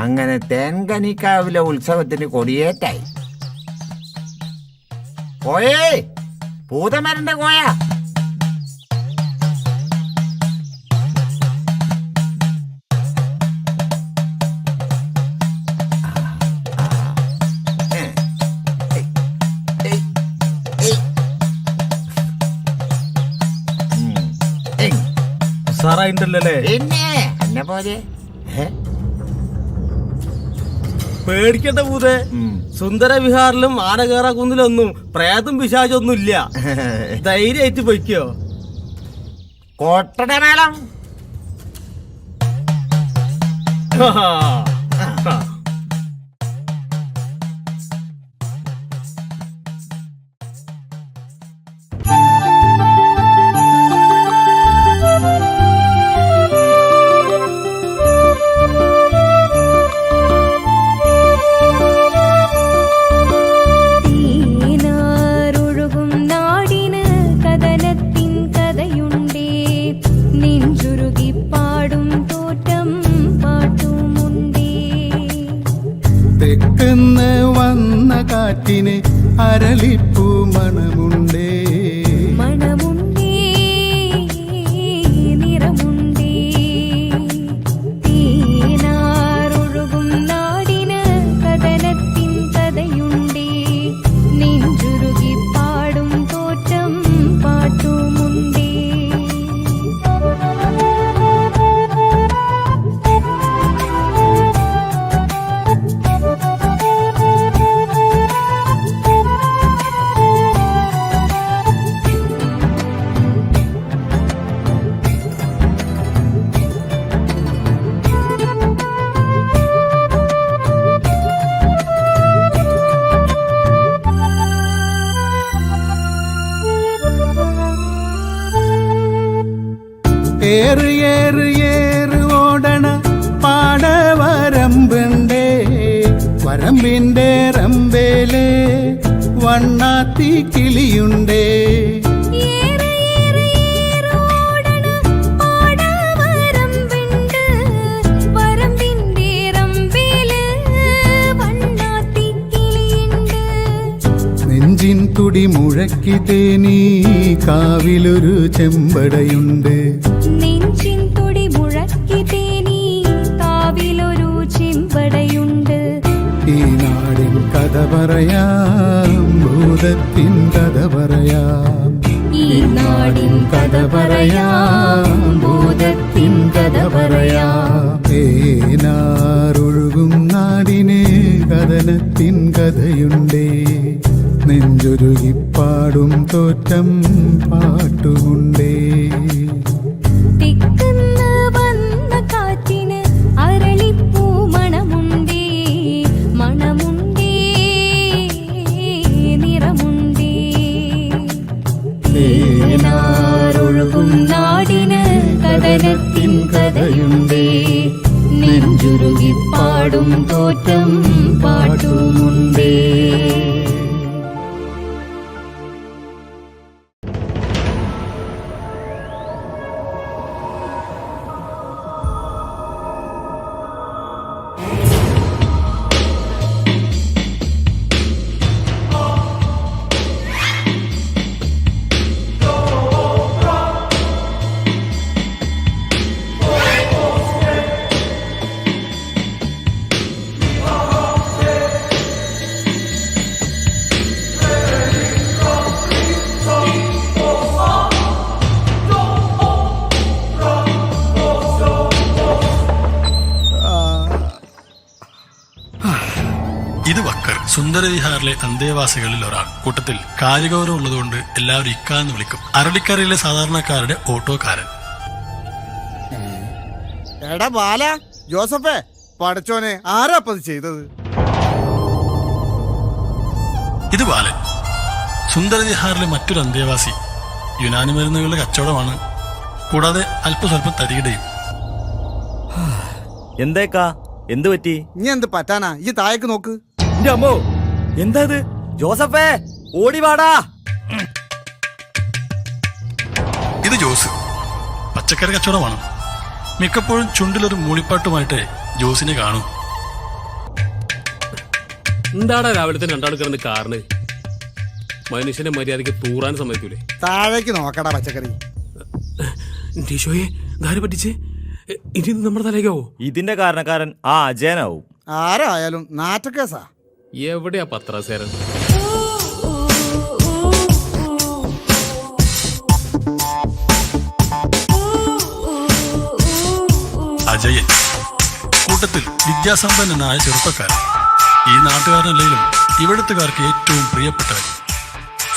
അങ്ങനെ തേൻകനിക്കാവിലെ ഉത്സവത്തിന് കൊടിയേറ്റായി. കോയേ, പൂതമരന്റെ കോയ. സാറായിട്ടല്ലേ? പിന്നെ എന്നെ പോലെ പേടിക്കണ്ട പൂതേ. സുന്ദര വിഹാറിലും ആനകേറ കുന്നിലൊന്നും പ്രേതം പിശാചൊന്നും ഇല്ല. ധൈര്യമായിട്ട് പൊയ്ക്കോ. കോട്ടട മേളം. കാറ്റിന് അരളിപ്പൂ മണമുണ്ടേ, മണമുണ്ടേ, നിറമുണ്ടേ. തീനാറൊഴുകും നാടിന് കഥനത്തിൻ കഥയുണ്ടേ. നെഞ്ചുരുകി പാടും തോറ്റം പാട്ടുമുണ്ടേ. ഏറ് ഏറ് ഏറ് ഓടണ പാടവരമ്പുണ്ടേ, വരമ്പിന്റെ റമ്പേലേ വണ്ണാത്തി കിളിയുണ്ടേ. നെഞ്ചിൻ തുടി മുഴക്കി തേനീ കാവിലൊരു ചെമ്പടയുണ്ട്. നെഞ്ചിൻ തുടി മുഴക്കി തേനീ കാവിലൊരു ചെമ്പടയുണ്ട്. ഈ നാടിൻ കഥ പറയാം, ഭൂതത്തിൻ കഥ പറയാം. ഈ നാടിൻ കഥ പറയാം, ഭൂതത്തിൻ കഥ പറയാം. തേനാറൊഴുകും നാടിന് കഥനത്തിൻ കഥയുണ്ടേ. നെഞ്ചൊരുകിപ്പാടും തോറ്റം പാട്ടുമുണ്ടേ. തിക്കുന്ന് വന്ന കാറ്റിന് അരളിപ്പൂ മണമുണ്ടേ, മണമുണ്ടേ, നിറമുണ്ടേ. തേനാറൊഴുകും നാടിന് കഥനത്തിൻ കഥയുണ്ടേ. നെഞ്ചുരുകിപ്പാടും തോറ്റം പാട്ടുമുണ്ടേ. ഇത് വക്കർ, സുന്ദരവിഹാറിലെ അന്തേവാസികളിൽ ഒരാൾ. കൂട്ടത്തിൽ കാര്യഗൗരവം ഉള്ളതുകൊണ്ട് എല്ലാവരും ഇക്കാന്ന് വിളിക്കും. അരളിക്കരയിലെ സാധാരണക്കാരുടെ ഓട്ടോക്കാരൻ. എടാ ബാല, ജോസഫേ, പടച്ചോനെ, ആരാപ്പത് ചെയ്തത്? ഇത് ബാലൻ, സുന്ദരവിഹാറിലെ മറ്റൊരു അന്തേവാസി. യുനാനി മരുന്നുകളുടെ കച്ചവടമാണ്, കൂടാതെ അല്പസ്വല്പം തരികിടയും. എന്തേക്കാ, എന്ത് പറ്റി? ഇനി എന്ത് പറ്റാനാ? ഈ താഴേക്ക് നോക്ക്. അമ്മോ, എന്താ ഇത്? ജോസഫേ, ഓടിവാടാ. ഇത് ജോസ്, പച്ചക്കറി കച്ചവടമാണ്. മിക്കപ്പോഴും ചുണ്ടിലൊരു മൂളിപ്പാട്ടുമായിട്ട് ജോസിനെ കാണും. എന്താടാ രാവിലത്തെ രണ്ടാൾ കിടന്ന് കാറിന് മനുഷ്യനെ മര്യാദയ്ക്ക് തൂറാൻ സമ്മതിക്കൂലേ? താഴേക്ക് നോക്കടാ പച്ചക്കറി. ടീഷോയെ ധാര പറ്റിച്ച് ഇനി ഇത് നമ്മുടെ തലയ്ക്കാവോ? ഇതിന്റെ കാരണക്കാരൻ ആ അജയനാവും. ആരായാലും നാറ്റക്കേസാ. എവിടെയാ പത്രാസേരൻ? അജയൻ കൂട്ടത്തിൽ വിദ്യാസമ്പന്നനായ ചെറുപ്പക്കാരൻ. ഈ നാട്ടുകാരനല്ലെങ്കിലും ഇവിടുത്തുകാർക്ക് ഏറ്റവും പ്രിയപ്പെട്ടവൻ.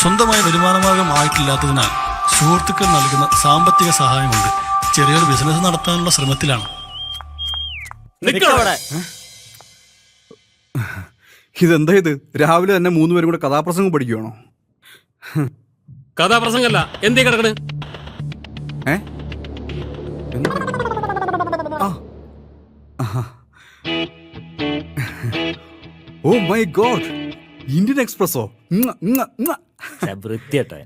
സ്വന്തമായ വരുമാനമാർഗം ആയിട്ടില്ലാത്തതിനാൽ സുഹൃത്തുക്കൾ നൽകുന്ന സാമ്പത്തിക സഹായം കൊണ്ട് ചെറിയൊരു ബിസിനസ് നടത്താനുള്ള ശ്രമത്തിലാണ്. ഇതെന്താ ഇത്? രാവിലെ തന്നെ 3 പേരും കൂടെ കഥാപ്രസംഗം പഠിക്കുകയാണോ? കഥാപ്രസംഗല്ല, എന്തേ കിടക്കണ്? ഓ മൈ ഗോഡ്, ഇന്ത്യൻ എക്സ്പ്രസോ? വൃത്തിയട്ടെ.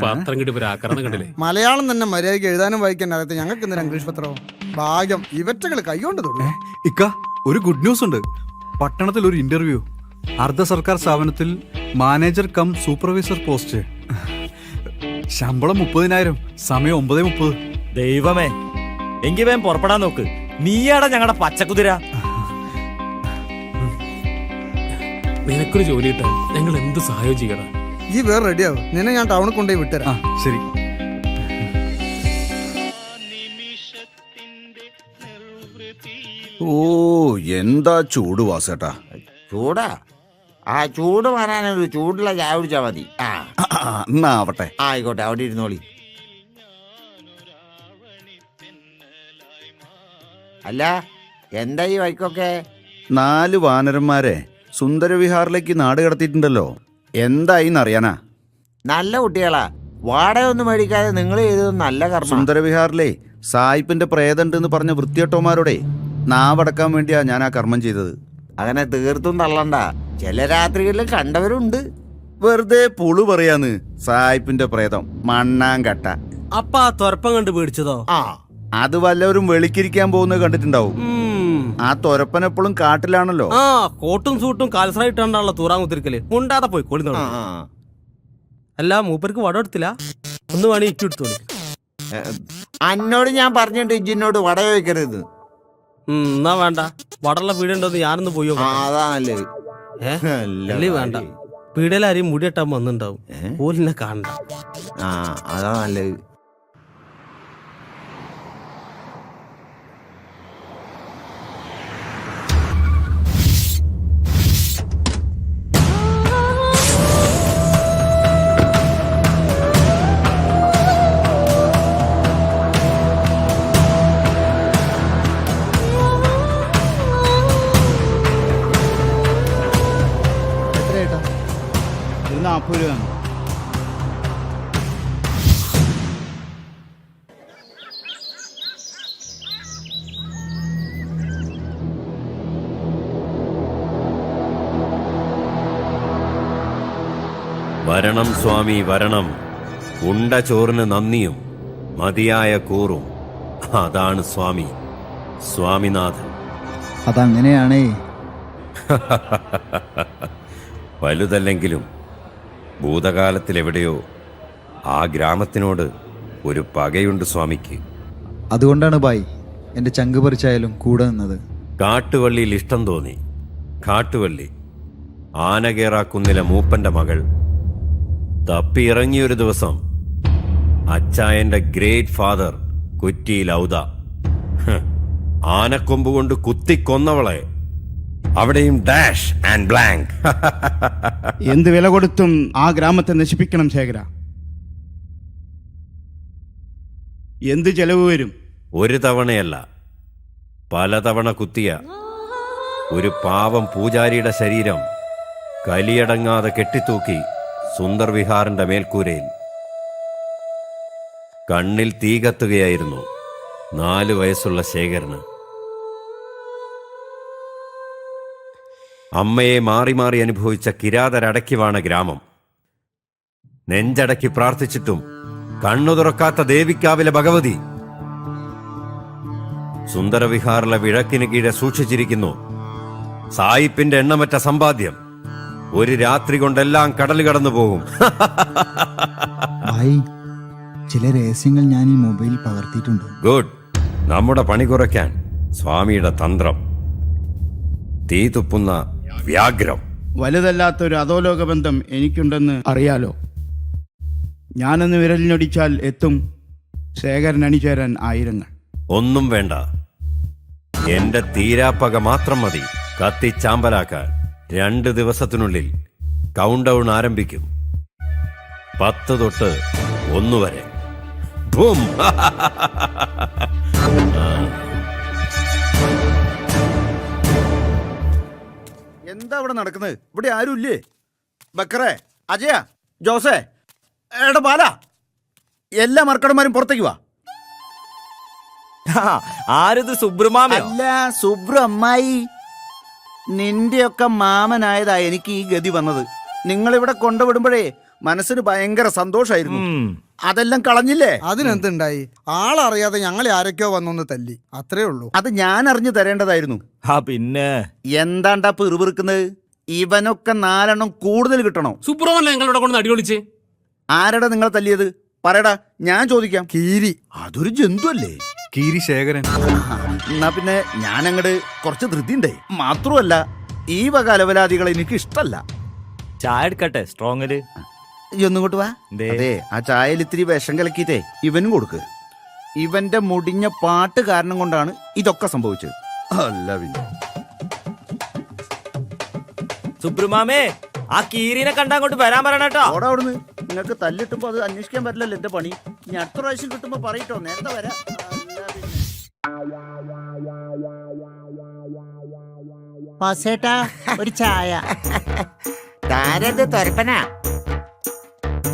പത്രം കിട്ടിയപ്പോ ആക്രമണം കണ്ടില്ലേ? മലയാളം തന്നെ മര്യാദയ്ക്ക് എഴുതാനും വായിക്കാൻ അറിയാത്ത ഞങ്ങൾക്ക് എന്തിനാ ഇംഗ്ലീഷ് പത്രമോ? ഭാഗ്യം ഇവറ്റകൾ കൈകൊണ്ട് തൊടും. ഇക്ക, ഒരു ഗുഡ് ന്യൂസ് ഉണ്ട്. പട്ടണത്തിൽ ഒരു ഇന്റർവ്യൂ. അർദ്ധ സർക്കാർ സ്ഥാപനത്തിൽ മാനേജർ കം സൂപ്പർവൈസർ പോസ്റ്റ്. ശമ്പളം 30,000, സമയം 9:30. ദൈവമേ, എങ്കി വേം പുറപ്പെടാൻ നോക്ക്. നീയാടാ ഞങ്ങളുടെ പച്ചക്കുതിര. നിനക്കൊരു ജോലി കിട്ടാൻ ഞങ്ങൾ എന്ത് സഹായം ചെയ്യണം? ഈ വേറെ റെഡിയാവും. നിന്നെ ഞാൻ ടൗണിൽ കൊണ്ടുപോയി വിട്ടുതരാം. ശരി. ഓ, എന്താ ചൂട് വാസേട്ടാ. ചൂടാ? ആ ചൂട് മാറാനൊരു ചൂടുള്ള ചായ കുടിച്ചാൽ മതി. എന്നാ ആവട്ടെ. ആയിക്കോട്ടെ, അവിടെ ഇരുന്നോളി. അല്ല, എന്താ ഈ വൈക്കൊക്കെ? 4 വാനരന്മാരെ സുന്ദരവിഹാറിലേക്ക് നാട് കടത്തിയിട്ടുണ്ടല്ലോ. എന്തായിന്നറിയാനാ? നല്ല കുട്ടികളാ. വാടക ഒന്നും മേടിക്കാതെ നിങ്ങൾ ചെയ്തത് നല്ല കർമ്മം. സുന്ദരവിഹാറിലെ സായിപ്പിന്റെ പ്രേതണ്ടെന്ന് പറഞ്ഞ വൃത്തിയോട്ടോമാരോടെ നാവടക്കാൻ വേണ്ടിയാ ഞാൻ ആ കർമ്മം ചെയ്തത്. അങ്ങനെ തീർത്തും തള്ളണ്ട. ചില രാത്രികളിൽ കണ്ടവരുണ്ട്. വെറുതെ പുളു പറയാന്ന്. സായിപ്പിന്റെ പ്രേതം മണ്ണാങ്കട്ട. അപ്പ ആ തുരപ്പം കണ്ട് പേടിച്ചതോ? ആ, അത് വല്ലവരും വെളിക്കിരിക്കാൻ പോകുന്നത് കണ്ടിട്ടുണ്ടാവും. ആ തുരപ്പനെപ്പോഴും കാട്ടിലാണല്ലോ. ആ കോട്ടും സൂട്ടും കാൽസറായിട്ടാണല്ലോ തൂറാൻ കുത്തിരിക്കല്. മുണ്ടാതെ പോയി കൊളി. അല്ല, മൂപ്പർക്ക് വടം എടുത്തില്ല? ഒന്ന് വേണേ ഇറ്റു എടുത്തോളി. അന്നോട് ഞാൻ പറഞ്ഞിട്ട് ഇജിന്നോട് വട വയ്ക്കരുത്. എന്നാ വേണ്ട, വടള്ള പീടുണ്ടോന്ന് ഞാനൊന്ന് പോയോ. അതാ നല്ലത്. അല്ലേ വേണ്ട, പീടയിലാരെയും മുടിയിട്ടാൻ വന്നിണ്ടാവും. പോലിനെ കാണണ്ട. അതാ നല്ലത്. എത്രയായിട്ടാ? 40 രൂപ. വരണം സ്വാമി വരണം. ഉണ്ട ചോറിന് നന്ദിയും മതിയായ കൂറും. അതാണ് സ്വാമി, സ്വാമിനാഥൻ. അതങ്ങനെയാണേ. വലുതല്ലെങ്കിലും ഭൂതകാലത്തിലെവിടെയോ ആ ഗ്രാമത്തിനോട് ഒരു പകയുണ്ട് സ്വാമിക്ക്. അതുകൊണ്ടാണ് ബായ് എന്റെ ചങ്ക് പറിച്ചായാലും കൂടെ നിന്നത്. കാട്ടുവള്ളിയിൽ ഇഷ്ടം തോന്നി. കാട്ടുവള്ളി ആനകേറാക്കുന്നിലെ മൂപ്പന്റെ മകൾ തപ്പിയിറങ്ങിയൊരു ദിവസം അച്ചായന്റെ ഗ്രേറ്റ് ഫാദർ കുറ്റിയിൽ ഔദ ആനക്കൊമ്പ് കൊണ്ട് കുത്തിക്കൊന്നവളെ. അവിടെയും ഡാഷ് ആൻഡ് ബ്ലാങ്ക്. എന്ത് വില കൊടുത്തും ആ ഗ്രാമത്തെ നശിപ്പിക്കണം ശേഖര. എന്ത് ചെലവ് വരും? ഒരു തവണയല്ല, പലതവണ കുത്തിയ ഒരു പാവം പൂജാരിയുടെ ശരീരം കലിയടങ്ങാതെ കെട്ടിത്തൂക്കി സുന്ദർ വിഹാറിന്റെ മേൽക്കൂരയിൽ. കണ്ണിൽ തീ കത്തുകയായിരുന്നു 4 വയസ്സുള്ള ശേഖരന്. അമ്മയെ മാറി മാറി അനുഭവിച്ച കിരാതരടക്കിവാണ് ഗ്രാമം. നെഞ്ചടക്കി പ്രാർത്ഥിച്ചിട്ടും കണ്ണു തുറക്കാത്ത ദേവിക്കാവിലെ ഭഗവതി സുന്ദരവിഹാറിലെ വിളക്കിന് കീഴെ സൂക്ഷിച്ചിരിക്കുന്നു സായിപ്പിന്റെ എണ്ണമറ്റ സമ്പാദ്യം ഒരു രാത്രി കൊണ്ടെല്ലാം കടൽ കടന്നു പോകും. ഭായി, ചില രഹസ്യങ്ങൾ ഞാൻ ഈ മൊബൈലിൽ പകർത്തിയിട്ടുണ്ട്. ഗുഡ്. നമ്മുടെ പണി കുറയ്ക്കാൻ സ്വാമിയുടെ തന്ത്രം. തീ തുപ്പുന്ന വ്യാഘ്രം. വലുതല്ലാത്തൊരു അധോലോക ബന്ധം എനിക്കുണ്ടെന്ന് അറിയാലോ. ഞാനൊന്ന് വിരലിനൊടിച്ചാൽ എത്തും ശേഖരൻ അണിചേരാൻ ആയിരങ്ങൾ. ഒന്നും വേണ്ട, എന്റെ തീരാപ്പക മാത്രം മതി കത്തിച്ചാമ്പലാക്കാൻ. 2 ദിവസത്തിനുള്ളിൽ കൗണ്ട് ഡൗൺ ആരംഭിക്കും. 10 തൊട്ട് 1 വരെ. ബൂം. എന്താ ഇവിടെ നടക്കുന്നത്? ഇവിടെ ആരുമില്ലേ? ബക്കറേ, അജയ, ജോസേ, എടാ ബാല, എല്ലാ മർക്കടന്മാരും പുറത്തേക്ക് വാ. ആരിത് സുബ്രമാമയോ? അല്ല, സുബ്രു അമ്മായി. നിന്റെയൊക്കെ മാമനായതാ എനിക്ക് ഈ ഗതി വന്നത്. നിങ്ങളിവിടെ കൊണ്ടുവിടുമ്പോഴേ മനസ്സിന് ഭയങ്കര സന്തോഷായിരുന്നു. അതെല്ലാം കളഞ്ഞില്ലേ? അതിനെന്തുണ്ടായി? ആളറിയാതെ ഞങ്ങളെ ആരൊക്കെയോ വന്നൊന്ന് തല്ലി, അത്രേ ഉള്ളൂ. അത് ഞാൻ അറിഞ്ഞു തരേണ്ടതായിരുന്നു. പിന്നെ എന്താണ്ടാ പിറുപിറുക്കുന്നത്? ഇവനൊക്കെ 4 എണ്ണം കൂടുതൽ കിട്ടണോ? സുബ്രഹ്മണ്യം ഞങ്ങളുടെ കൊണ്ട് അടി വിളിച്ച്. ആരടാ നിങ്ങളെ തല്ലിയത്? പറയടാ, ഞാൻ ചോദിക്കാം. കീരി. അതൊരു ജന്തു അല്ലേ? കീരി ശേഖരൻ. എന്നാ പിന്നെ ഞാൻ അങ്ങട് കുറച്ച് ധൃതിണ്ടേ. മാത്രമല്ല, ഈ വക അലവലാദികൾ എനിക്ക് ഇഷ്ടല്ല. ചായ എടുക്കട്ടെ? സ്ട്രോങ്ങില് ഒന്നിങ്ങോട്ട് വാ. അതെ, ആ ചായയിൽ ഇത്തിരി വിഷം കലക്കിയിട്ടേ ഇവനും കൊടുക്ക്. ഇവന്റെ മുടിഞ്ഞ പാട്ട് കാരണം കൊണ്ടാണ് ഇതൊക്കെ സംഭവിച്ചത്. അല്ല പിന്നെ സുബ്രമാമേ, ആ കീരിനെ കണ്ടാ അങ്ങോട്ട് വരാൻ പറയണട്ടോ. ഓടാ അവിടുന്ന്. നിങ്ങൾക്ക് തല്ലിട്ടുമ്പോ അത് അന്വേഷിക്കാൻ പറ്റില്ലല്ലോ എന്റെ പണി. ഇനി അടുത്ത പ്രാവശ്യം കിട്ടുമ്പോ പറയട്ടോ, നേരത്തെ വരാം. പാസേട്ടാ, ഒരു ചായ. താരത് തൊരപ്പനാ.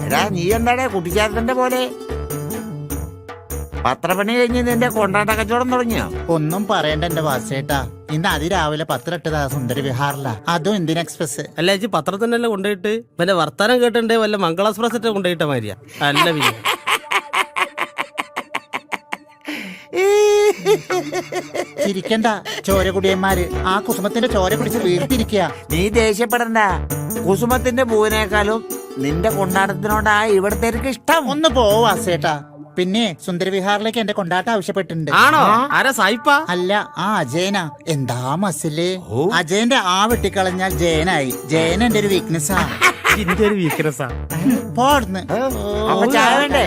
എടാ, നീ എന്താടാ കുട്ടിച്ചാത്തന്റെ പോലെ? പത്രപ്പണി കഴിഞ്ഞ് നിന്റെ കൊണ്ടാട്ട കച്ചവടം തുടങ്ങിയോ? ഒന്നും പറയണ്ട എന്റെ വാസേട്ടാ. ഇന്ന് അതിരാവിലെ 10 സുന്ദര വിഹാറില, അതും ഇന്ത്യൻ എക്സ്പ്രസ്. അല്ല ചേച്ചി, പത്രത്തിനെല്ലാം കൊണ്ടുപോയിട്ട് വല്ല വർത്താനം കേട്ടിട്ടേ വല്ല മംഗളാസ്പ്രസ് കൊണ്ടുപോയിട്ട മാതിരിയാ. അല്ല പിന്നെ ചിരിക്കണ്ട, ചോരകുടിയന്മാര് ആ കുസുമത്തിന്റെ ചോര കുടിച്ച് വീർത്തിരിക്കുക. നീ ദേഷ്യപ്പെടണ്ട. കുസുമത്തിന്റെ പൂവിനേക്കാളും നിന്റെ കൊണ്ടാട്ടത്തിനോടാ ഇവിടത്തെ ഇഷ്ടം. ഒന്ന് പോവാസേട്ടാ. പിന്നെ സുന്ദരവിഹാറിലേക്ക് എന്റെ കൊണ്ടാട്ടം ആവശ്യപ്പെട്ടിട്ടുണ്ട്. ആണോ? ആരാ സായിപ്പാ? അല്ല, ആ അജയനാ. എന്താ മസില്. അജയന്റെ ആ വെട്ടിക്കളഞ്ഞാൽ ജയനായി. ജയൻ എന്റെ ഒരു വീക്ക്നെസ്സാ. ഇതിന്റെ ഒരു വീക്ക്നെസ്സാ. പോടുന്ന്. അപ്പൊ ചായ വേണ്ടേ?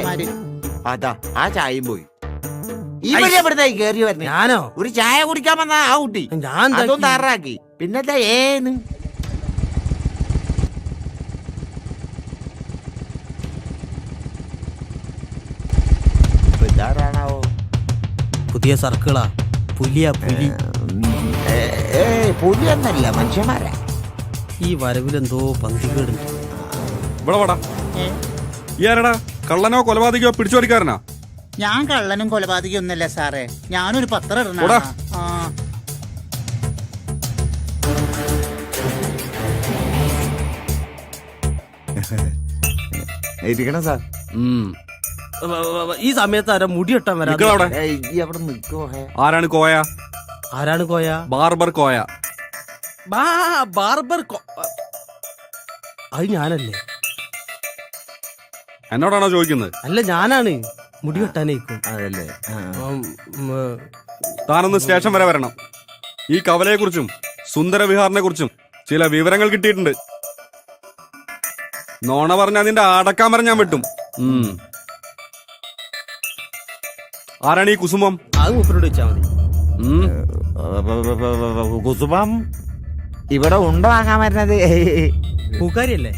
അതാ, ആ ചായയും പോയി. ഇവിടെ എവിടുന്നായി കേറി വരുന്നേ? ഞാനോ? ഒരു ചായ കുടിക്കാൻ വന്ന ആ കുട്ടി ഞാൻ അതും താറാക്കി. പിന്നത്തെ ഏന്ന് ഇതാരാണാവോ? പുതിയ സർക്കിളാ. പുലിയാ, പുലി. പുലിയൊന്നല്ല, മനുഷ്യന്മാരാ. ഈ വരവിലെന്തോ പന്തികേടുണ്ട്. ഇവിടെ വാടാ. ഈയാരടാ? കള്ളനോ കൊലപാതകയോ പിടിച്ചോടിക്കാരനാ? ഞാൻ കള്ളനും കൊലപാതകയും ഒന്നല്ല സാറേ. ഞാനൊരു പത്രം ഇടണ. ഇരിക്കണം സാർ. ഈ സമയത്ത് ആരാ മുടി വെട്ടാൻ വരാ? അവിടെ നിൽക്കോ? ആരാണ് കോയ? ആരാണ് കോയ? ബാർബർ കോയ. ബാർബർ. അത് ഞാനല്ലേ? എന്നോടാണോ ചോദിക്കുന്നത്? അല്ല, ഞാനാണ്. മുടി വെട്ടാനേക്കും. അതല്ലേ? താനൊന്ന് സ്റ്റേഷൻ വരെ വരണം. ഈ കവലയെ കുറിച്ചും സുന്ദരവിഹാറിനെ കുറിച്ചും ചില വിവരങ്ങൾ കിട്ടിയിട്ടുണ്ട്. നോണ പറഞ്ഞാ നിന്റെ അടക്കാൻ പറഞ്ഞാൻ വെട്ടും. ആരാണ് ഈ കുസുമം? അത് മൂപ്പരോട് വെച്ചാ മതി. കുസുമം ഇവിടെ ഉണ്ട വാങ്ങാൻ വരുന്നത്. പൂക്കാരിയല്ലേ?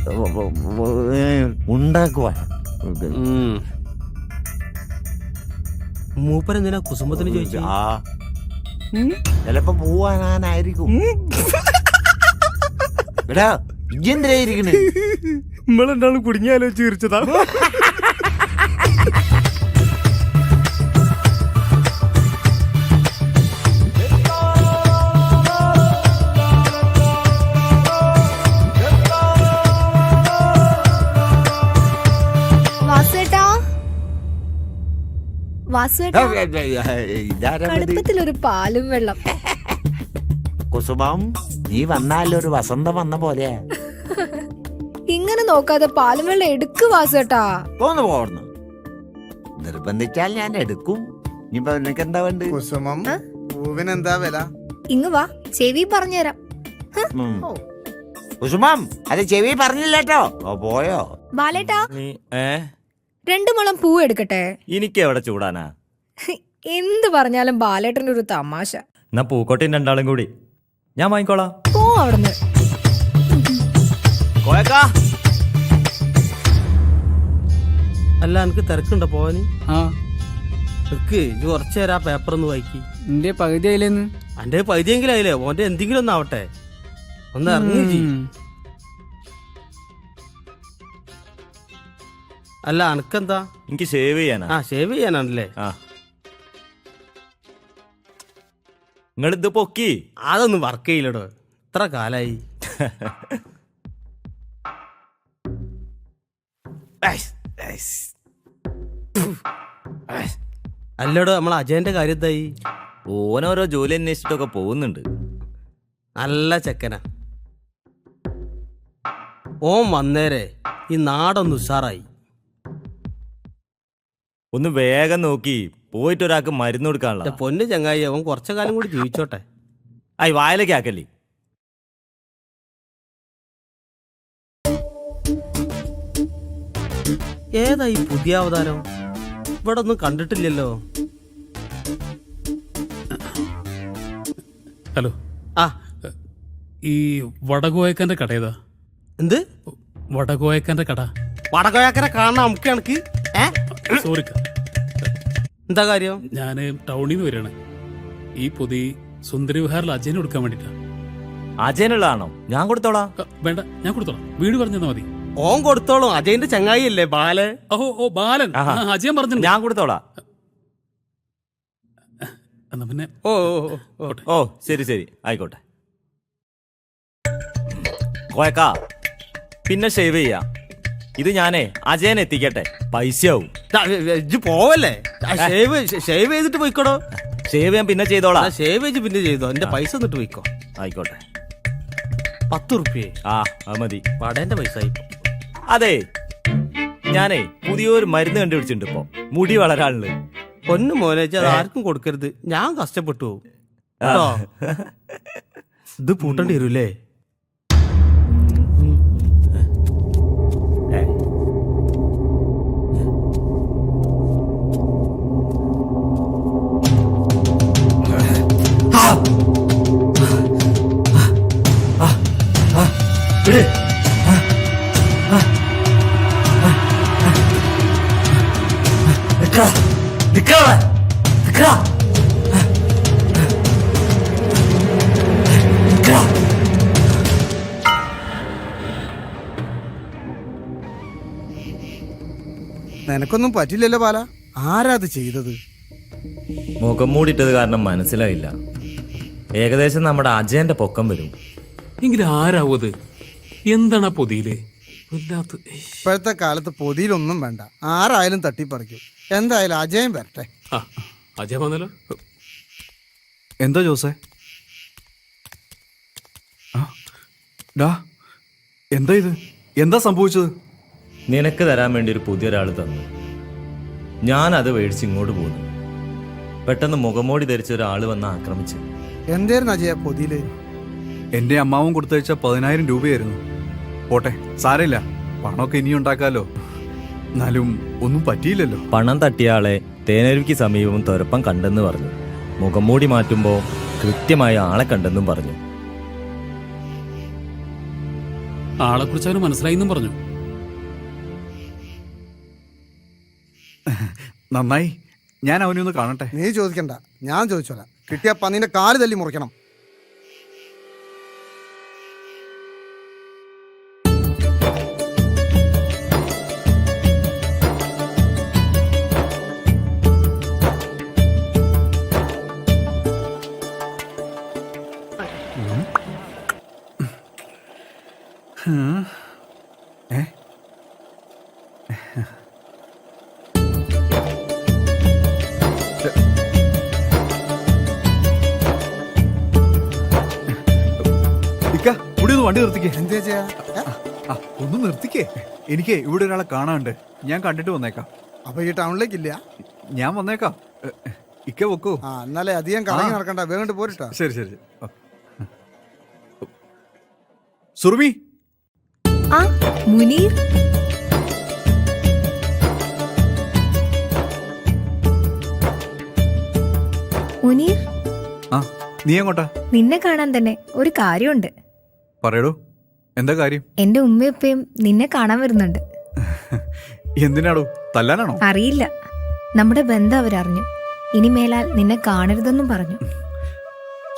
ഉണ്ടാക്കുവാ. മൂപ്പരെന്തിനാ കുസുമത്തിന് ചോദിച്ചു? ചിലപ്പോ പോവാനായിരിക്കും. എടാ, ഇരിക്കണേ? നമ്മളെന്താണ് കുടുങ്ങിയാലോ ചീർച്ചതാ. കടുപ്പത്തിലൊരു പാലും വെള്ളം. കുസുമം നീ വന്നാലൊരു വസന്തം വന്ന പോലെ. ഇങ്ങനെ നോക്കാതെ പാലും വെള്ളം എടുക്ക് വാസേട്ടാ. പോന്നു നിർബന്ധിച്ചാൽ ഞാൻ എടുക്കും. ഇനിയിപ്പോ നിനക്ക് എന്താ വേണ്ട? കുസുമം പൂവിനെന്താ വില? ഇങ്ങ് വാ, ചെവി പറഞ്ഞുതരാം. കുസുമം അത് ചെവി പറഞ്ഞില്ല കേട്ടോ. പോയോ? ബാലേട്ടാ 2 മുളം പൂ എടുക്കട്ടെ? എനിക്ക് എവിടെ ചൂടാനാ? എന്ത് പറഞ്ഞാലും ബാലേട്ടന്റെ ഒരു തമാശ. എന്നാ പൂക്കോട്ടയും 2 ആളും കൂടി ഞാൻ വാങ്ങിക്കോളാം. പോ അവിടുന്ന്. അല്ല എനിക്ക് തിരക്കുണ്ടോ പോവാന്? ആ എനിക്ക് ഇത് കുറച്ചു നേരം ആ പേപ്പർ ഒന്ന് വായിക്കി. എന്റെ പകുതി ആയില്ലെന്ന്. അന്റെ പൈതിയെങ്കിലും ആയില്ലേ? ഓന്റെ എന്തെങ്കിലും ഒന്ന് ആവട്ടെ. ഒന്ന് ഇറങ്ങി. അല്ല അനക്കെന്താ? എനിക്ക് സേവ് ചെയ്യാനാ. ആ ഷേവ് ചെയ്യാനാണല്ലേ? ആ നിങ്ങളിത് പൊക്കി. അതൊന്നും വർക്ക് ചെയ്യില്ലടോ, ഇത്ര കാലായി. അല്ലടോ നമ്മൾ അജയന്റെ കാര്യം എന്തായി? ഓനോരോ ജോലി അന്വേഷിച്ചിട്ടൊക്കെ പോകുന്നുണ്ട്. നല്ല ചെക്കനാ. ഓൻ വന്നേരെ ഈ നാടൊന്ന് ഉഷാറായി. ഒന്ന് വേഗം നോക്കി പോയിട്ട് ഒരാൾക്ക് മരുന്ന് കൊടുക്കാനുള്ള. പൊന്നു ചങ്ങായി, അവൻ കുറച്ചു കാലം കൂടി ജീവിച്ചോട്ടെ. ആയി വായിലേക്ക് ആക്കല്ലേ. ഏതാ ഈ പുതിയ അവതാരം? ഇവിടെ ഒന്നും കണ്ടിട്ടില്ലല്ലോ. ഹലോ, ആ ഈ വടകോയക്കന്റെ കട ഏതാ? എന്ത് വടകോയക്കന്റെ കട? വടകോയാക്കരെ കാണാൻ നമുക്ക് കണക്ക്. സോറി, എന്താ കാര്യം? ഞാൻ ടൗണിൽ നിന്ന് വരികയാണ്. ഈ പൊതി സുന്ദരി വിഹാറിൽ അജയന് കൊടുക്കാൻ വേണ്ടിട്ടാ. അജയനുള്ളതാണോ? ഞാൻ കൊടുത്തോളാം. വേണ്ട, ഞാൻ കൊടുത്തോളാം. വീട് പറഞ്ഞു തന്നാ മതി. ഓൻ കൊടുത്തോളും. അജയന്റെ ചങ്ങായി അല്ലേ ബാല? ഓ ബാലൻ. ആഹാ. അജയൻ പറഞ്ഞു. ഞാൻ കൊടുത്തോളാം. എന്നാ പിന്നെ ഓ ഓ ശരി ശരി ആയിക്കോട്ടെ. കോയക്കാ പിന്നെ ഷേവ് ചെയ്യാം. ഇത് ഞാനേ അജയൻ എത്തിക്കട്ടെ, പൈസയാവും. പോവല്ലേ? ഷേവ് ചെയ്തിട്ട് പോയിക്കോടോ. ഷേവ് ഞാൻ പിന്നെ ചെയ്തോളാം. ഷേവ് ചെയ്ത് പിന്നെ ചെയ്തോ. എന്റെ പൈസ എന്നിട്ട് പോയിക്കോ. ആയിക്കോട്ടെ. 10 റുപ്യ. ആ അത് മതി. വടേന്റെ പൈസ. അതെ, ഞാനേ പുതിയൊരു മരുന്ന് കണ്ടുപിടിച്ചിട്ടുണ്ട്. ഇപ്പൊ മുടി വളരാനുള്ളത്. പൊന്നു മോനെ, അത് ആർക്കും കൊടുക്കരുത്. ഞാൻ കഷ്ടപ്പെട്ടു പോകും കേട്ടോ. ഇത് പൂട്ടേണ്ടി വരൂല്ലേ? നിനക്കൊന്നും പറ്റില്ലല്ലോ ബാല. ആരാ അത് ചെയ്തത്? മുഖം മൂടിയിട്ടത് കാരണം മനസ്സിലായില്ല. ഏകദേശം നമ്മുടെ അജയന്റെ പൊക്കം വരും. എങ്കിലും ആരാവും അത്? എന്താണ് ആ പൊതിയില്? ഇപ്പോഴത്തെ കാലത്ത് പൊതിയിലൊന്നും വേണ്ട, ആരായാലും തട്ടിപ്പറിക്കും. എന്തായാലും അജയൻ വരട്ടെ. അജയൻ വന്നല്ലോ. എന്താ ജോസേ? എന്താ ഇത്? എന്താ സംഭവിച്ചത്? നിനക്ക് തരാൻ വേണ്ടി ഒരു പുതിയൊരാൾ തന്നു. ഞാൻ അത് മേടിച്ച് ഇങ്ങോട്ട് പോന്നു. പെട്ടെന്ന് മുഖംമൂടി ധരിച്ച ഒരാൾ വന്ന് ആക്രമിച്ചു. എന്തായിരുന്നു അജയ പൊതിയില്? എന്റെ അമ്മാവൻ കൊടുത്തയച്ച 10,000 രൂപയായിരുന്നു. പോട്ടെ, സാരമില്ല, പണമൊക്കെ ഇനിയും ഉണ്ടാക്കാലോ. എന്നാലും ഒന്നും പറ്റിയില്ലല്ലോ. പണം തട്ടിയ ആളെ തേനരുവിക്ക് സമീപം തുരപ്പം കണ്ടെന്ന് പറഞ്ഞു. മുഖംമൂടി മാറ്റുമ്പോ കൃത്യമായ ആളെ കണ്ടെന്നും പറഞ്ഞു. ആളെ കുറിച്ച് അവന് മനസ്സിലായിന്നും പറഞ്ഞു. നന്നായി, ഞാൻ അവനെ ഒന്ന് കാണട്ടെ. നീ ചോദിക്കണ്ട, ഞാൻ ചോദിച്ചോളാം. കിട്ടിയ പന്നീന്റെ കാല് തല്ലി മുറിക്കണം. വണ്ടി നിർത്തിക്കേ. എന്താ ചെയ്യാ ആ, ഒന്ന് നിർത്തിക്കേ. എനിക്ക് ഇവിടെ ഒരാളെ കാണാനുണ്ട്. ഞാൻ കണ്ടിട്ട് വന്നേക്കാം. അപ്പൊ ഈ ടൗണിലേക്കില്ല? ഞാൻ വന്നേക്കാം. ഇക്ക വെക്കൂ. ആ എന്നാലേ അധികം കറങ്ങി നടക്കണ്ട, വേഗം പോരിട്ടാ. ശരി ശരി. സുറുമി, ആ മുനീർ, മുനീർ, ആ നീ എങ്ങോട്ടാ? നിന്നെ കാണാൻ തന്നെ ഒരു കാര്യമുണ്ട്. പറയടോ, എന്താ കാര്യം? എന്റെ ഉമ്മയും നിന്നെ കാണാൻ വരുന്നുണ്ട്. എന്തിനാടോ, തല്ലാനാണോ? അറിയില്ല, നമ്മുടെ ബന്ധം അവരറിഞ്ഞു. ഇനി മേലാൽ നിന്നെ കാണരുതെന്നും പറഞ്ഞു.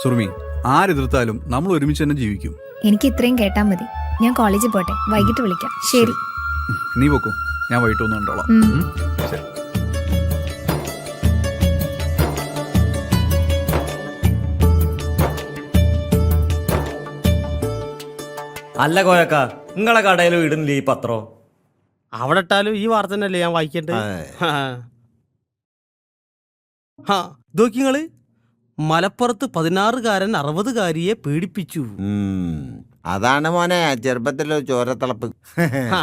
സുറുമി, ആരെതിർത്താലും നമ്മൾ ഒരുമിച്ച് തന്നെ ജീവിക്കും. എനിക്ക് ഇത്രയും കേട്ടാ മതി. ഞാൻ കോളേജിൽ പോട്ടെ, വൈകിട്ട് വിളിക്കാം. ശരി. നീ വെക്കൂ, ഞാൻ വൈകിട്ട് ഒന്ന് കണ്ടോളാം. ഉം. ശരി. അല്ല കോയക്ക, നിങ്ങളെ കടയിലും ഇടുന്നില്ല ഈ പത്രോ? അവിടെ ഇട്ടാലും ഈ വാർത്ത തന്നെയല്ലേ ഞാൻ വായിക്കേണ്ടത്. ആ നോക്കിങ്ങള്, മലപ്പുറത്ത് 16കാരൻ 60കാരിയെ പീഡിപ്പിച്ചു. അതാണ് മോനെ ചെറുപ്പത്തിലെ ചോരത്തിളപ്പ്. ആ,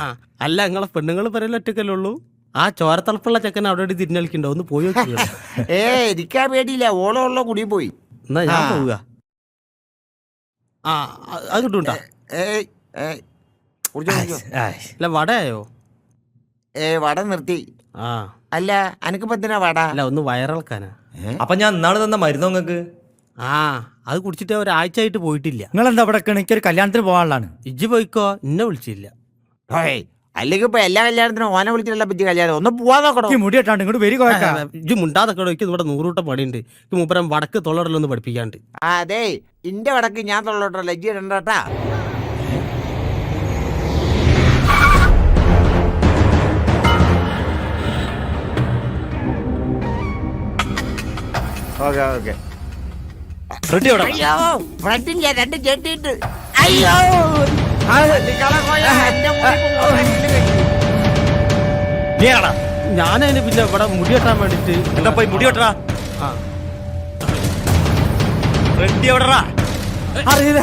അല്ല നിങ്ങളെ പെണ്ണുങ്ങൾ പറയല ഒറ്റക്കല്ലേ ഉള്ളൂ. ആ ചോരത്തിളപ്പുള്ള ചെക്കൻ അവിടെ തിരിഞ്ഞളിക്കണ്ടോ, ഒന്ന് പോയി നോക്കി. എനിക്കാ പേടിയില്ല, ഓളം ഉള്ള കുടി പോയി. എന്നാ ഞാൻ പോവുക. ആ അത് കിട്ടൂട്ടാ. അല്ല വടയായോ? വട നിർത്തി. ആ അല്ല അനക്ക് പത്തിനാ വട? അല്ല ഒന്ന് വയറിളക്കാനാ. അപ്പൊ ഞാൻ ഇന്നാള് തന്ന മരുന്ന് നിങ്ങൾക്ക്? ആ അത് കുടിച്ചിട്ട് ഒരാഴ്ച ആയിട്ട് പോയിട്ടില്ല. നിങ്ങൾ എന്താ ഇവിടെ എനിക്കൊരു കല്യാണത്തിന് പോകാനുള്ളതാണ്. ഇജ്ജ് പോയിക്കോ, എന്നെ വിളിച്ചില്ല. അല്ലെങ്കിൽ ഇപ്പൊ എല്ലാ കല്യാണത്തിനും ഓനെ വിളിച്ചിട്ടല്ല പറ്റിയ കല്യാണം. ഒന്ന് പോവാൻ നോക്കണോ? മുടി ഇട്ടാണ്ട് ഇങ്ങോട്ട് വരി. ഇജ്ജ് മുണ്ടാതൊക്കെ എനിക്ക് ഇവിടെ 100 കൂട്ടം പണിയുണ്ട്. മൂപ്പരം വടക്ക് തൊള്ളടലൊന്ന് പഠിപ്പിക്കാണ്ട്. അതെ, ഇന്റെ വടക്ക് ഞാൻ തൊള്ളോട്ടല്ല, ഇജ്ജ് ഇടണ്ടാട്ടാ. Okay okay. അയ്യോ ഫ്രണ്ടില്ല, 2 ചെട്ടിയിട്ട്. അയ്യോ ഞാനതിന് പിന്നെ ഇവിടെ മുടി വെട്ടാൻ വേണ്ടിട്ട് എന്താ പോയി മുടി വെട്ടറാ? ആ റെഡി എവിടെടാ? അറിയില്ല.